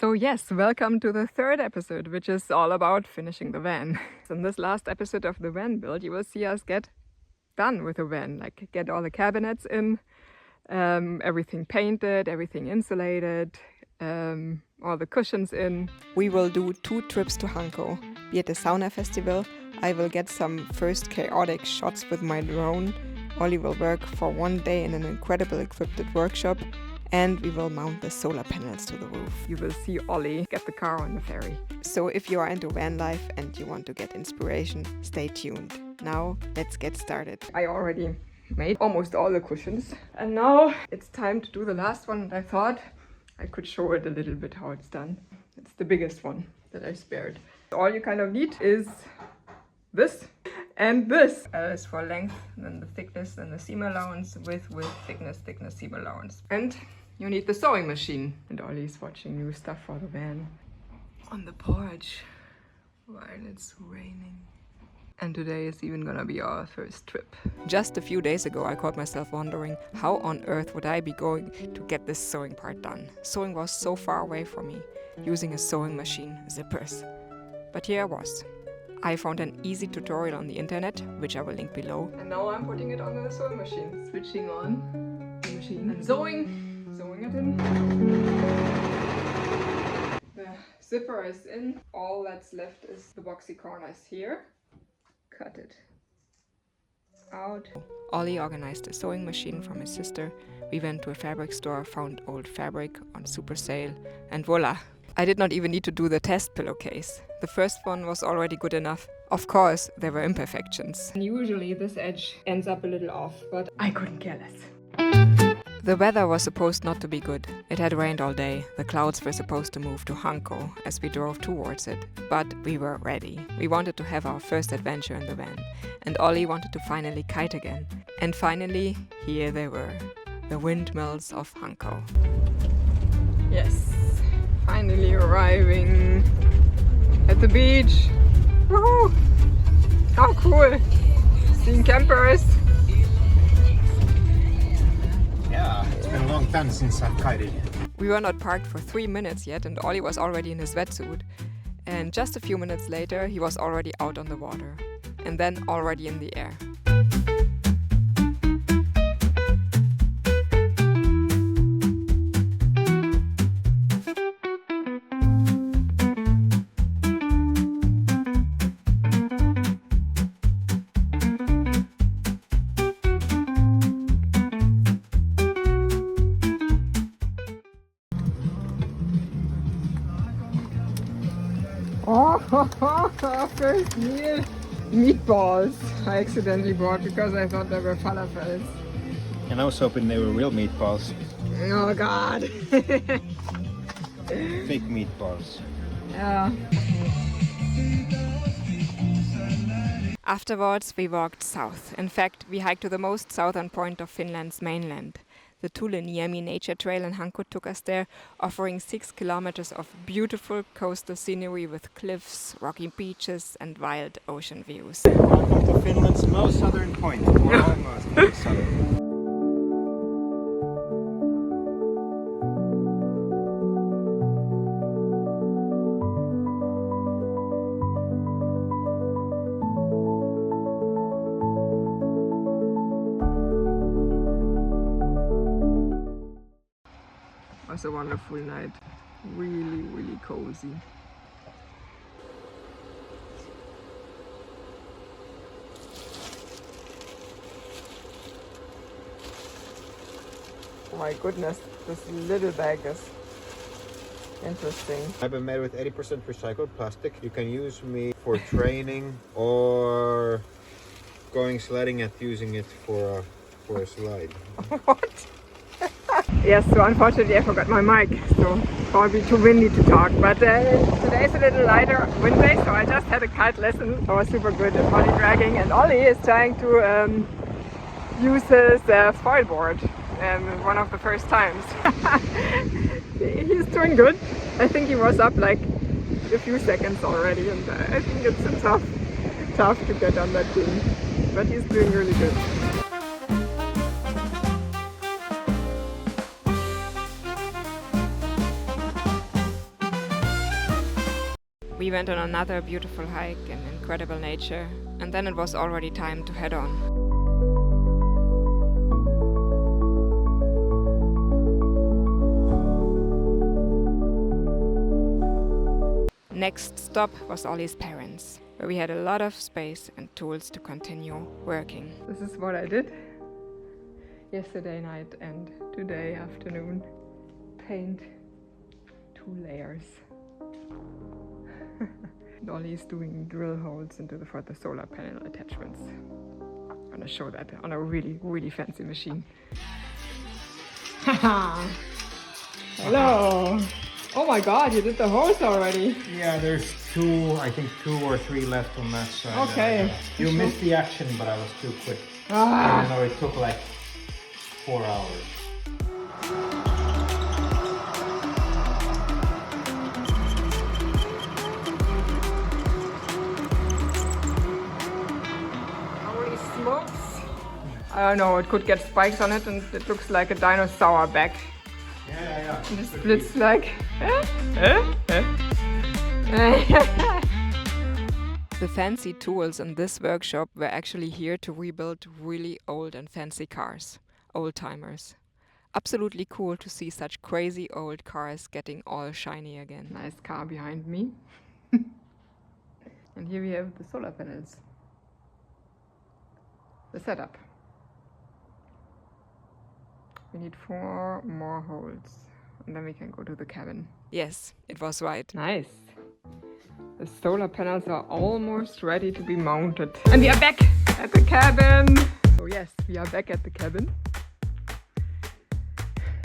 So yes, welcome to the third episode, which is all about finishing the van. In this last episode of the van build, you will see us get done with the van, like get all the cabinets in, everything painted, everything insulated, all the cushions in. We will do 2 trips to Hanko. Be at the sauna festival. I will get some first chaotic shots with my drone. Olli will work for 1 day in an incredible equipped workshop. And we will mount the solar panels to the roof. You will see Olli get the car on the ferry. So if you are into van life and you want to get inspiration, stay tuned. Now let's get started. I already made almost all the cushions. And now it's time to do the last one. And I thought I could show it a little bit how it's done. It's the biggest one that I spared. All you kind of need is this and this. Is for length, then the thickness, and the seam allowance, width, thickness, seam allowance. And you need the sewing machine. And Olli's watching new stuff for the van on the porch while it's raining. And today is even gonna be our first trip. Just a few days ago I caught myself wondering how on earth would I be going to get this sewing part done. Sewing was so far away from me, using a sewing machine, zippers. But here I was. I found an easy tutorial on the internet, which I will link below. And now I'm putting it on the sewing machine. Switching on the machine and sewing it in. The zipper is in. All that's left is the boxy corners here. Cut it out. Olli organized a sewing machine from his sister. We went to a fabric store, found old fabric on super sale, and voila! I did not even need to do the test pillowcase. The first one was already good enough. Of course, there were imperfections. And usually this edge ends up a little off, but I couldn't care less. The weather was supposed not to be good. It had rained all day. The clouds were supposed to move to Hanko as we drove towards it. But we were ready. We wanted to have our first adventure in the van. And Olli wanted to finally kite again. And finally, here they were. The windmills of Hanko. Yes. Finally arriving at the beach. Woohoo! How cool! Seeing campers. Yeah, it's been a long time since I've kited. We were not parked for 3 minutes yet and Olli was already in his wetsuit. And just a few minutes later he was already out on the water. And then already in the air. Oh, first meal. Meatballs I accidentally bought because I thought they were falafels. And I was hoping they were real meatballs. Oh god. Fake meatballs. Yeah. Afterwards we walked south. In fact, we hiked to the most southern point of Finland's mainland. The Tuliniemi nature trail in Hanko took us there, offering 6 kilometers of beautiful coastal scenery with cliffs, rocky beaches and wild ocean views. Welcome to Finland's most southern point. Or almost most southern. It was a wonderful night. Really cozy. Oh my goodness, this little bag is interesting. I've been made with 80% recycled plastic. You can use me for training or going sledding and using it for a slide. What? Yes, so unfortunately I forgot my mic, so probably too windy to talk. But today's a little lighter wind day, so I just had a kite lesson. It was super good at body dragging, and Olli is trying to use his foil board, one of the first times. He's doing good. I think he was up like a few seconds already, and I think it's tough to get on that thing, but he's doing really good. We went on another beautiful hike in incredible nature, and then it was already time to head on. Next stop was Olli's parents, where we had a lot of space and tools to continue working. This is what I did yesterday night and today afternoon. Paint 2 layers. Olli is doing drill holes for the solar panel attachments. I'm gonna show that on a really, really fancy machine. Hello! Oh my god, you did the holes already! Yeah, there's 2, I think 2 or 3 left on that side. Okay. You missed the action, but I was too quick. Ah. Even though it took like 4 hours. Holy smokes! I don't know, it could get spikes on it and it looks like a dinosaur back. Yeah. And it splits like... The fancy tools in this workshop were actually here to rebuild really old and fancy cars. Old-timers. Absolutely cool to see such crazy old cars getting all shiny again. Nice car behind me. And here we have the solar panels. The setup. We need 4 more holes and then we can go to the cabin. Yes, it was right. Nice. The solar panels are almost ready to be mounted. And we are back at the cabin. Oh yes, we are back at the cabin.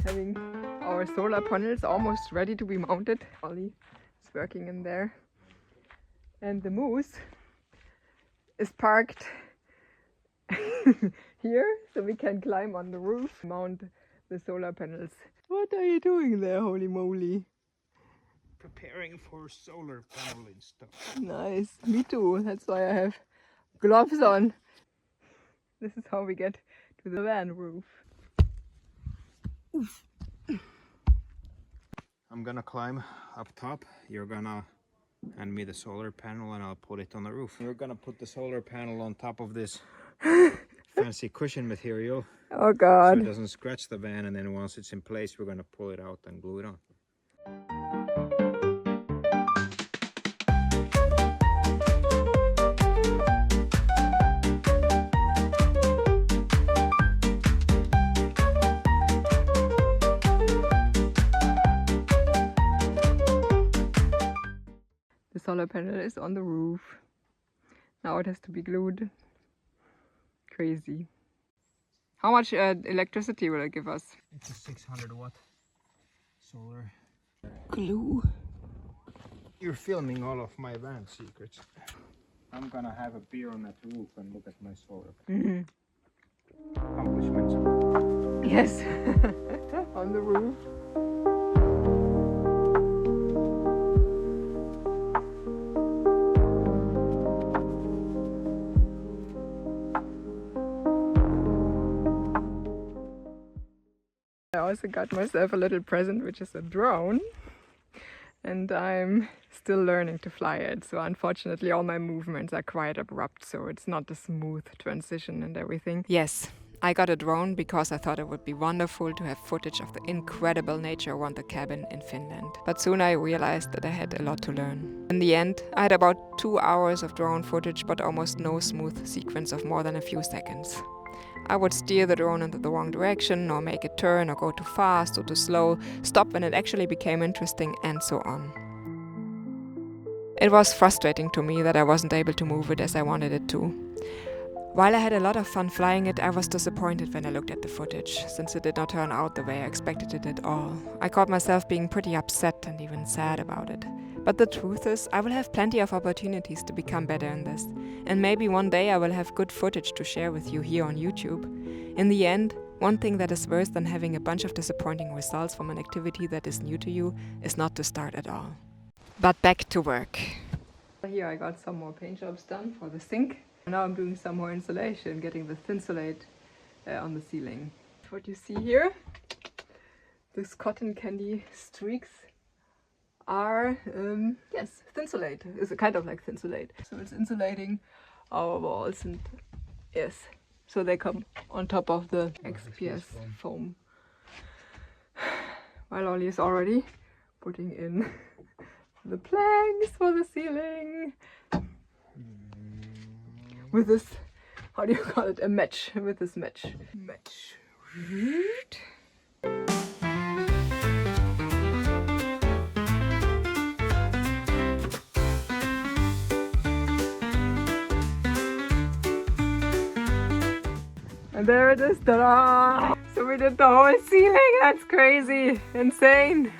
Having our solar panels almost ready to be mounted. Olli is working in there. And the moose is parked here, so we can climb on the roof, mount the solar panels. What are you doing there, holy moly? Preparing for solar panel install. Nice, me too. That's why I have gloves on. This is how we get to the van roof. Oof. I'm gonna climb up top. You're gonna hand me the solar panel and I'll put it on the roof. We're gonna put the solar panel on top of this fancy cushion material. Oh god. So it doesn't scratch the van, and then once it's in place we're gonna pull it out and glue it on. The solar panel is on the roof. Now it has to be glued. Crazy. How much electricity will it give us? It's a 600 watt solar. Glue. You're filming all of my van secrets. I'm gonna have a beer on that roof and look at my solar accomplishments. Yes, on the roof. I also got myself a little present, which is a drone, and I'm still learning to fly it, so unfortunately all my movements are quite abrupt, so it's not a smooth transition and everything. Yes, I got a drone because I thought it would be wonderful to have footage of the incredible nature around the cabin in Finland. But soon I realized that I had a lot to learn. In the end, I had about 2 hours of drone footage, but almost no smooth sequence of more than a few seconds. I would steer the drone into the wrong direction, or make it turn, or go too fast or too slow, stop when it actually became interesting, and so on. It was frustrating to me that I wasn't able to move it as I wanted it to. While I had a lot of fun flying it, I was disappointed when I looked at the footage, since it did not turn out the way I expected it at all. I caught myself being pretty upset and even sad about it. But the truth is, I will have plenty of opportunities to become better in this, and maybe one day I will have good footage to share with you here on YouTube. In the end, one thing that is worse than having a bunch of disappointing results from an activity that is new to you is not to start at all. But back to work. Here I got some more paint jobs done for the sink. Now I'm doing some more insulation, getting the thinsulate on the ceiling. What you see here, these cotton candy streaks are, yes, thinsulate. It's a kind of like thinsulate. So it's insulating our walls, and yes, so they come on top of the XPS foam. While Olli is already putting in the planks for the ceiling. With this, how do you call it? A match. With this match. Match. And there it is, ta-da! So we did the whole ceiling, that's crazy, insane!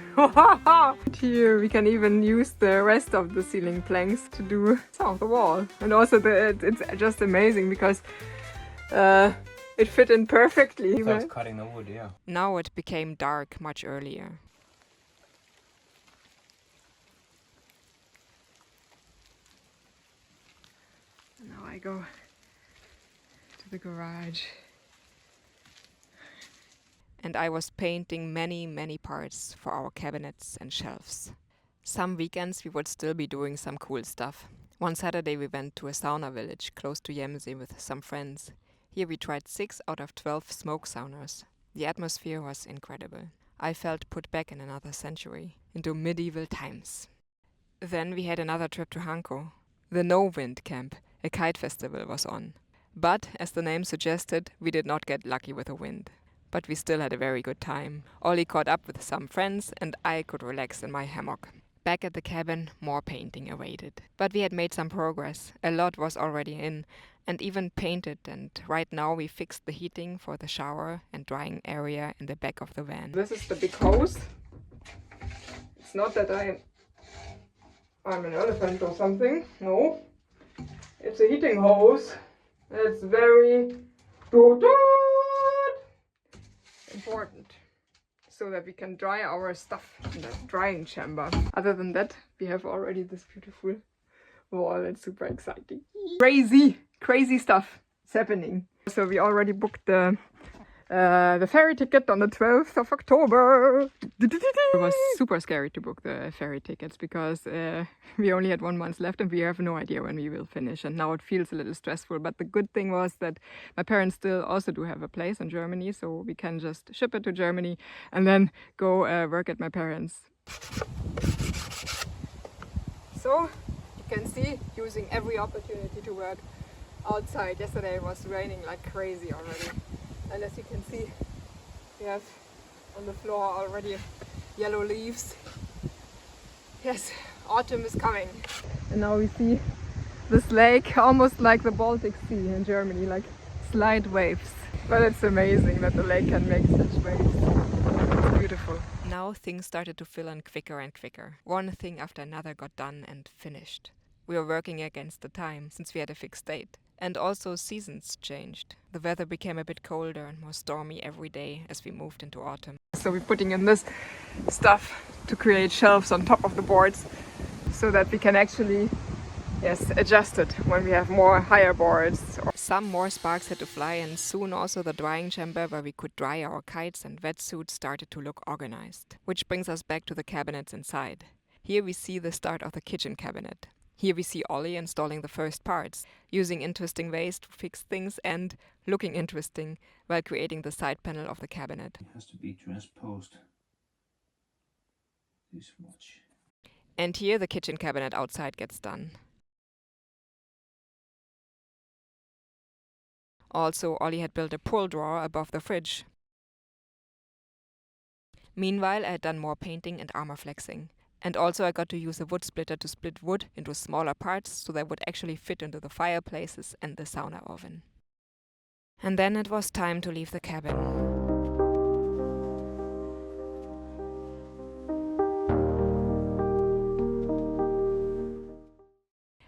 Here we can even use the rest of the ceiling planks to do some of the wall. And also it's just amazing because it fit in perfectly. So it's cutting the wood, yeah. Now it became dark much earlier. Now I go to the garage. And I was painting many parts for our cabinets and shelves. Some weekends we would still be doing some cool stuff. One Saturday we went to a sauna village close to Jämsee with some friends. Here we tried 6 out of 12 smoke saunas. The atmosphere was incredible. I felt put back in another century, into medieval times. Then we had another trip to Hanko. The No Wind Camp, a kite festival, was on. But, as the name suggested, we did not get lucky with the wind. But we still had a very good time. Olli caught up with some friends and I could relax in my hammock. Back at the cabin, more painting awaited. But we had made some progress. A lot was already in and even painted, and right now we fixed the heating for the shower and drying area in the back of the van. This is the big hose. It's not that I'm an elephant or something. No. It's a heating hose. It's very important so that we can dry our stuff in the drying chamber. Other than that, we have already this beautiful wall. It's super exciting. Crazy stuff is happening. So we already booked the ferry ticket on the 12th of October. It was super scary to book the ferry tickets because we only had 1 month left and we have no idea when we will finish. And now it feels a little stressful. But the good thing was that my parents still also do have a place in Germany. So we can just ship it to Germany and then go work at my parents. So you can see, using every opportunity to work outside. Yesterday it was raining like crazy already. And as you can see, we have on the floor already yellow leaves. Yes, autumn is coming. And now we see this lake, almost like the Baltic Sea in Germany, like slight waves. But it's amazing that the lake can make such waves. It's beautiful. Now things started to fill in quicker and quicker. One thing after another got done and finished. We were working against the time, since we had a fixed date. And also seasons changed. The weather became a bit colder and more stormy every day as we moved into autumn. So we're putting in this stuff to create shelves on top of the boards so that we can actually, yes, adjust it when we have more higher boards. Some more sparks had to fly, and soon also the drying chamber where we could dry our kites and wetsuits started to look organized. Which brings us back to the cabinets inside. Here we see the start of the kitchen cabinet. Here we see Olli installing the first parts, using interesting ways to fix things and looking interesting while creating the side panel of the cabinet. It has to be transposed this much. And here the kitchen cabinet outside gets done. Also, Olli had built a pull drawer above the fridge. Meanwhile, I had done more painting and armor flexing. And also I got to use a wood splitter to split wood into smaller parts so they would actually fit into the fireplaces and the sauna oven. And then it was time to leave the cabin.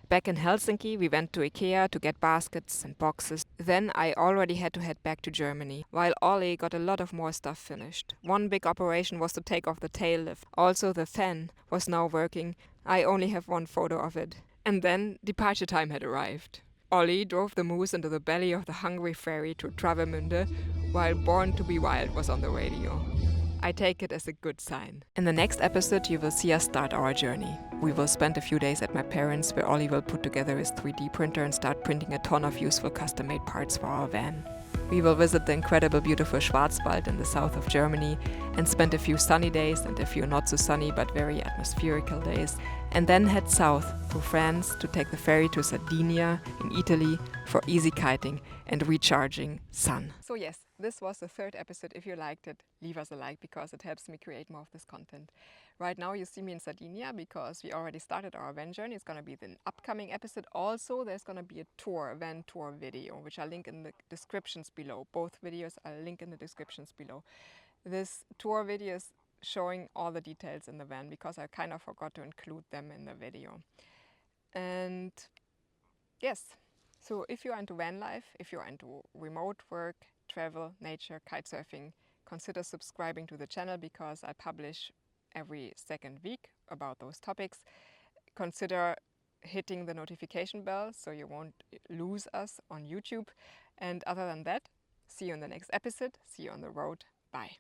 Back in Helsinki, we went to IKEA to get baskets and boxes. Then I already had to head back to Germany, while Olli got a lot of more stuff finished. One big operation was to take off the tail lift. Also the fan was now working. I only have one photo of it. And then departure time had arrived. Olli drove the moose into the belly of the hungry ferry to Travemünde, while Born to be Wild was on the radio. I take it as a good sign. In the next episode, you will see us start our journey. We will spend a few days at my parents', where Olli will put together his 3D printer and start printing a ton of useful custom-made parts for our van. We will visit the incredible, beautiful Schwarzwald in the south of Germany and spend a few sunny days and a few not so sunny but very atmospherical days, and then head south through France to take the ferry to Sardinia in Italy for easy kiting and recharging sun. So yes, this was the third episode. If you liked it, leave us a like because it helps me create more of this content. Right now you see me in Sardinia because we already started our van journey. It's going to be the upcoming episode. Also, there's going to be a van tour video, which I'll link in the descriptions below. Both videos I'll link in the descriptions below. This tour video is showing all the details in the van because I kind of forgot to include them in the video. And yes, so if you're into van life, if you're into remote work, travel, nature, kitesurfing, consider subscribing to the channel because I publish every second week about those topics. Consider hitting the notification bell so you won't lose us on YouTube. And other than that, see you in the next episode. See you on the road. Bye.